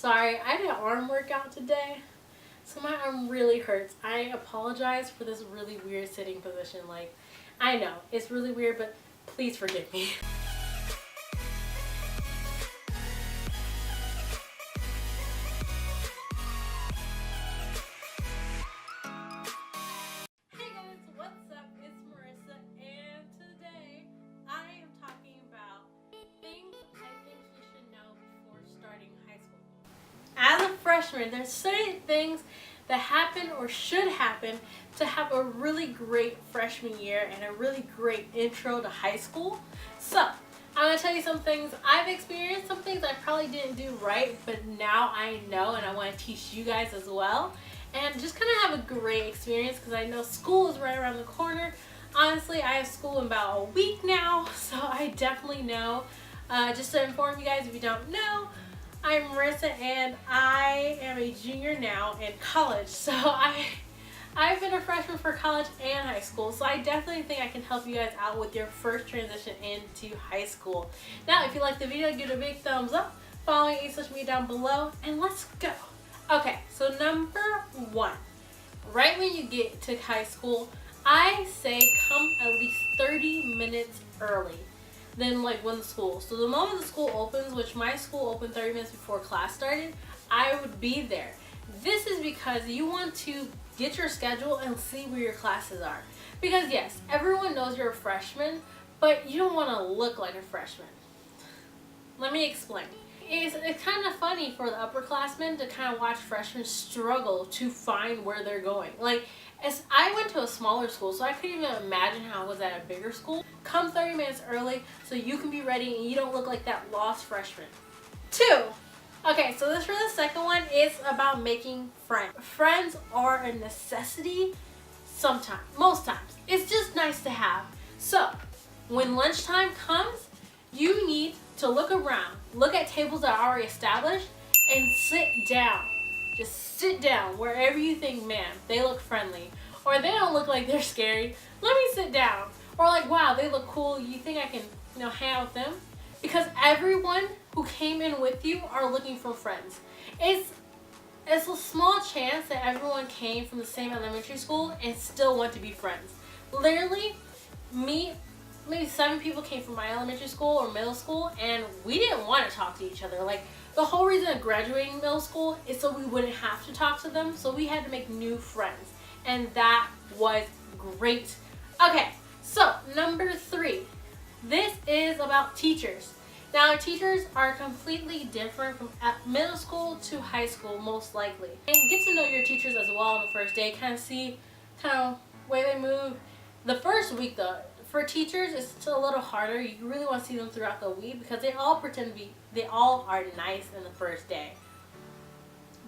Sorry, I did an arm workout today, so my arm really hurts. I apologize for this really weird sitting position. Like, I know, it's really weird, but please forgive me. Hey guys, what's up? It's Marissa, and today I am talking about things I think you should know before starting high school. As a freshman, there's certain things that happen or should happen to have a really great freshman year and a really great intro to high school. So, I'm going to tell you some things I've experienced, some things I probably didn't do right, but now I know and I want to teach you guys as well. And just kind of have a great experience because I know school is right around the corner. Honestly, I have school in about a week now, so I definitely know. Just to inform you guys if you don't know, I'm Marissa and I am a junior now in college. So I've been a freshman for college and high school. So I definitely think I can help you guys out with your first transition into high school. Now, if you like the video, give it a big thumbs up. Follow me on social media down below and let's go. Okay, so number one, right when you get to high school, I say come at least 30 minutes early than like when the school. So the moment the school opens, which my school opened 30 minutes before class started, I would be there. This is because you want to get your schedule and see where your classes are. Because yes, everyone knows you're a freshman, but you don't want to look like a freshman. Let me explain. It's kind of funny for the upperclassmen to kind of watch freshmen struggle to find where they're going. Like, as I went to a smaller school, so I couldn't even imagine how it was at a bigger school. Come 30 minutes early so you can be ready and you don't look like that lost freshman. 2. Okay, so this for the second one is about making friends. Friends are a necessity sometimes, most times. It's just nice to have. So, when lunchtime comes, you need to look around, look at tables that are already established, and sit down. Just sit down wherever you think, man, they look friendly. Or they don't look like they're scary. Let me sit down. Or like, wow, they look cool. You think I can, hang out with them? Because everyone who came in with you are looking for friends. It's a small chance that everyone came from the same elementary school and still want to be friends. Literally, maybe 7 people came from my elementary school or middle school, and we didn't want to talk to each other. Like, the whole reason of graduating middle school is so we wouldn't have to talk to them, so we had to make new friends, and that was great. Okay, so number 3. This is about teachers. Now, teachers are completely different from middle school to high school, most likely. And get to know your teachers as well on the first day, kind of the way they move. The first week, though, for teachers, it's still a little harder. You really want to see them throughout the week because they all are nice in the first day.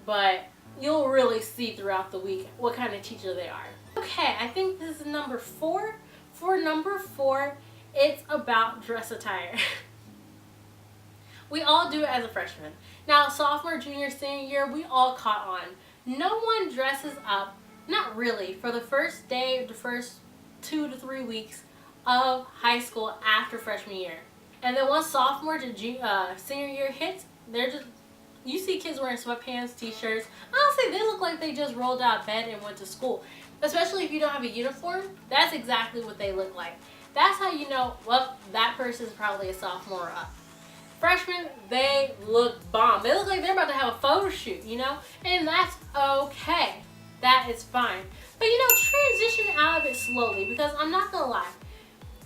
But you'll really see throughout the week what kind of teacher they are. Okay, I think this is number 4. For number 4, it's about dress attire. We all do it as a freshman. Now, sophomore, junior, senior year, we all caught on. No one dresses up, not really, for the first day, the first 2 to 3 weeks of high school after freshman year. And then once sophomore to senior year hits, you see kids wearing sweatpants, t-shirts. Honestly, they look like they just rolled out of bed and went to school. Especially if you don't have a uniform, that's exactly what they look like. That's how you know, well, that person's probably a sophomore up. Freshmen, they look bomb. They look like they're about to have a photo shoot, and that's okay. That is fine. But transition out of it slowly, because I'm not gonna lie.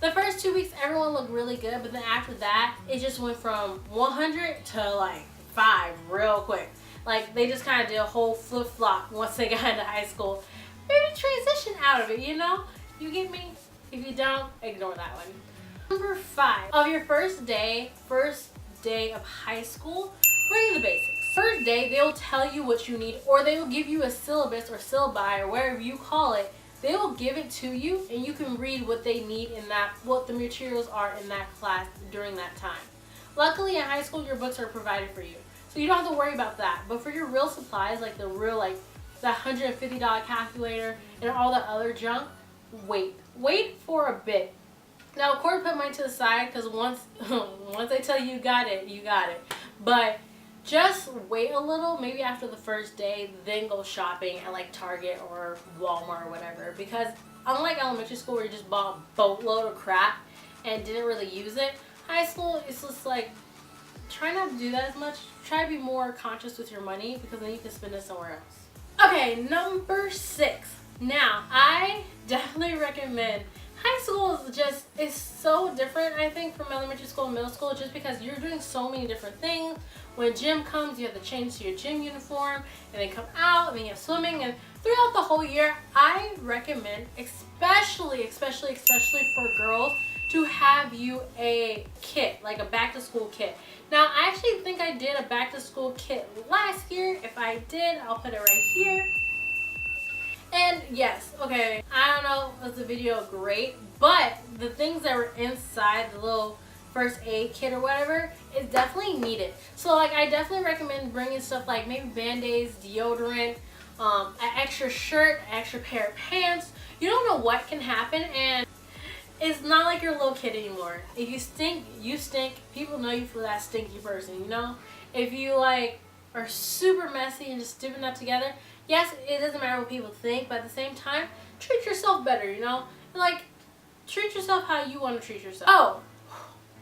The first 2 weeks, everyone looked really good, but then after that, it just went from 100 to like 5 real quick. Like, they just kind of did a whole flip-flop once they got into high school. Maybe transition out of it, You get me? If you don't, ignore that one. Number 5, of your first day of high school, bring the basics. First day, they'll tell you what you need, or they will give you a syllabus or syllabi, or whatever you call it. They will give it to you, and you can read what they need in that, what the materials are in that class during that time. Luckily, in high school, your books are provided for you, so you don't have to worry about that. But for your real supplies, like the $150 calculator and all that other junk, wait for a bit. Now, of course, put mine to the side because once they tell you you got it, you got it. But just wait a little, maybe after the first day, then go shopping at like Target or Walmart or whatever. Because unlike elementary school where you just bought a boatload of crap and didn't really use it, high school it's just like, try not to do that as much. Try to be more conscious with your money because then you can spend it somewhere else. Okay, number 6. Now, I definitely recommend, high school is so different, I think, from elementary school and middle school, just because you're doing so many different things. When gym comes, you have to change to your gym uniform, and then come out, and then you have swimming, and throughout the whole year, I recommend, especially for girls, to have you a kit, like a back-to-school kit. Now, I actually think I did a back-to-school kit last year. If I did, I'll put it right here. And yes, okay, I don't know, was the video great? But the things that were inside the little first aid kit or whatever is definitely needed. So like, I definitely recommend bringing stuff like maybe Band-Aids, deodorant, an extra shirt, an extra pair of pants. You don't know what can happen, and it's not like you're a little kid anymore. If you stink, you stink. People know you for that stinky person, you know? If you like are super messy and just dipping that together, yes, it doesn't matter what people think, but at the same time, treat yourself better, you know? Like, treat yourself how you want to treat yourself. Oh,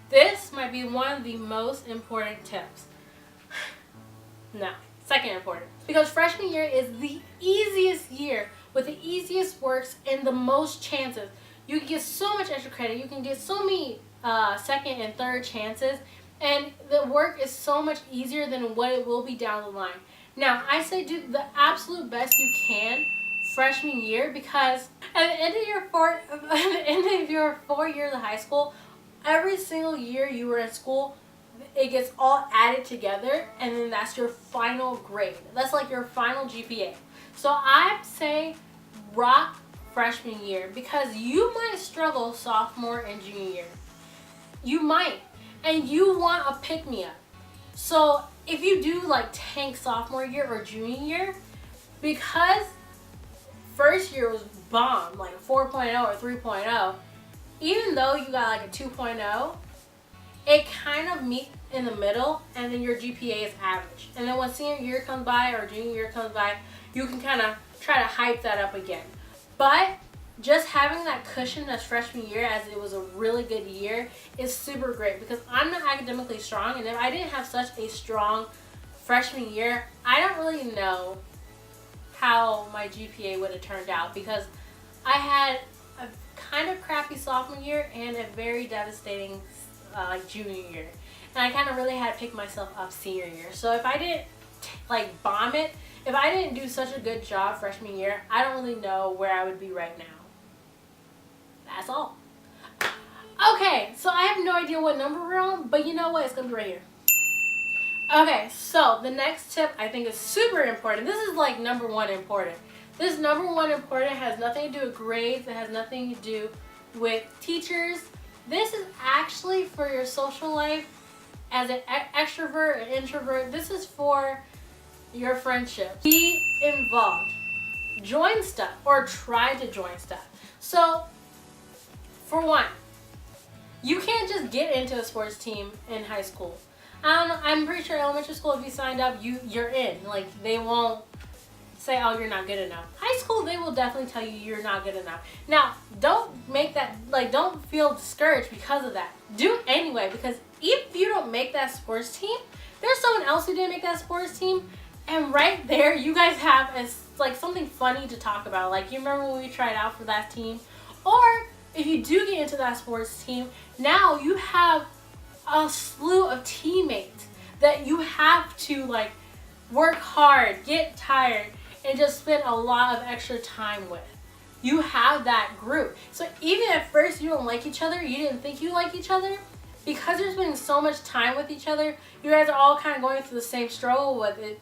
this might be one of the most important tips. No, second important. Because freshman year is the easiest year with the easiest works and the most chances. You can get so much extra credit. You can get so many second and third chances. And the work is so much easier than what it will be down the line. Now, I say do the absolute best you can freshman year, because at the end of your 4 years of high school, every single year you were in school, it gets all added together, and then that's your final grade. That's like your final GPA. So I say rock freshman year, because you might struggle sophomore and junior year. You might, and you want a pick-me-up. So if you do like tank sophomore year or junior year, because first year was bomb, like a 4.0 or 3.0, even though you got like a 2.0, it kind of meets in the middle, and then your GPA is average. And then when senior year comes by or junior year comes by, you can kind of try to hype that up again. But just having that cushion as freshman year, as it was a really good year, is super great, because I'm not academically strong, and if I didn't have such a strong freshman year, I don't really know how my GPA would have turned out, because I had a kind of crappy sophomore year and a very devastating junior year, and I kind of really had to pick myself up senior year. So if I didn't like bomb it, if I didn't do such a good job freshman year, I don't really know where I would be right now. That's all. Okay, so I have no idea what number we're on, but you know what? It's going to be right here. Okay, so the next tip I think is super important. This is like number 1 important. This number 1 important has nothing to do with grades. It has nothing to do with teachers. This is actually for your social life as an extrovert, an introvert. This is for your friendships. Be involved. Join stuff, or try to join stuff. So, for one, you can't just get into a sports team in high school. I'm pretty sure elementary school, if you signed up, you're in. Like, they won't say, oh, you're not good enough. High school, they will definitely tell you you're not good enough. Now, don't make that, like, don't feel discouraged because of that. Do it anyway, because if you don't make that sports team, there's someone else who didn't make that sports team, and right there, you guys have like something funny to talk about. Like, you remember when we tried out for that team? Or if you do get into that sports team, now you have a slew of teammates that you have to like work hard, get tired, and just spend a lot of extra time with. You have that group. So even at first you don't like each other, you didn't think you like each other, because you're spending so much time with each other, you guys are all kind of going through the same struggle with it,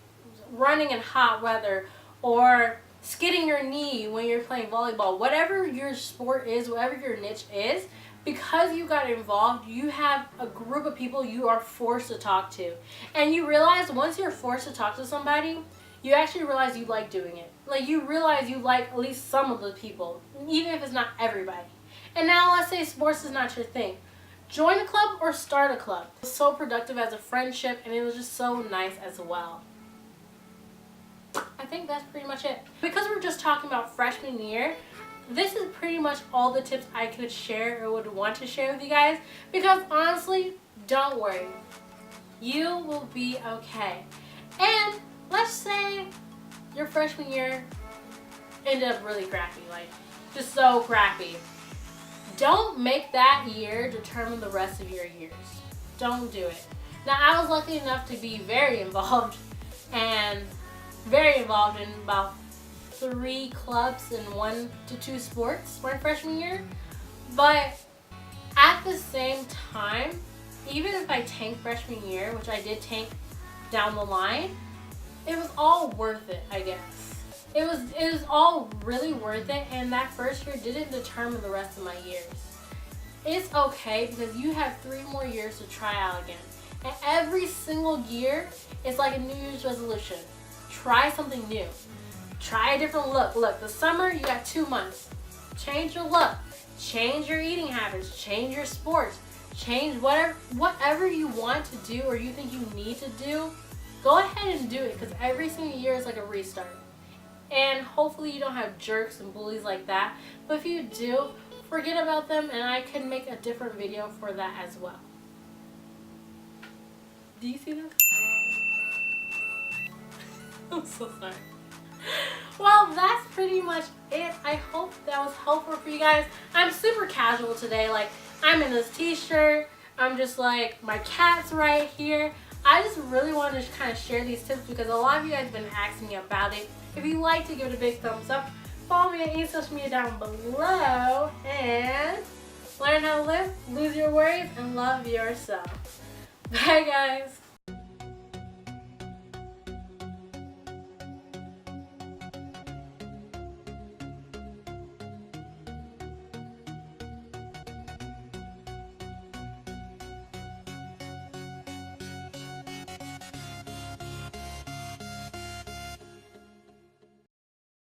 running in hot weather, or skidding your knee when you're playing volleyball. Whatever your sport is, whatever your niche is, because you got involved, you have a group of people you are forced to talk to. And you realize once you're forced to talk to somebody, you actually realize you like doing it. Like, you realize you like at least some of the people, even if it's not everybody. And now let's say sports is not your thing. join a club or start a club. It was so productive as a friendship, and it was just so nice as well. I think that's pretty much it. Because we're just talking about freshman year, this is pretty much all the tips I could share or would want to share with you guys. Because honestly, don't worry. You will be okay. And let's say your freshman year ended up really crappy, like just so crappy. Don't make that year determine the rest of your years. Don't do it. Now, I was lucky enough to be very involved in about 3 clubs and 1 to 2 sports my freshman year. But at the same time, even if I tanked freshman year, which I did tank down the line, it was all worth it, I guess. It was all really worth it, and that first year didn't determine the rest of my years. It's okay because you have 3 more years to try out again. And every single year, it's like a New Year's resolution. Try something new. Try a different look. Look, the summer, you got 2 months. Change your look. Change your eating habits. Change your sports. Change whatever you want to do or you think you need to do. Go ahead and do it because every single year is like a restart. And hopefully you don't have jerks and bullies like that. But if you do, forget about them, and I can make a different video for that as well. Do you see this? I'm so sorry. Well, that's pretty much it. I hope that was helpful for you guys. I'm super casual today. Like, I'm in this t-shirt. I'm just like, my cat's right here. I just really wanted to kind of share these tips because a lot of you guys have been asking me about it. If you like to give it a big thumbs up, follow me on any social media down below, and learn how to live, lose your worries, and love yourself. Bye, guys.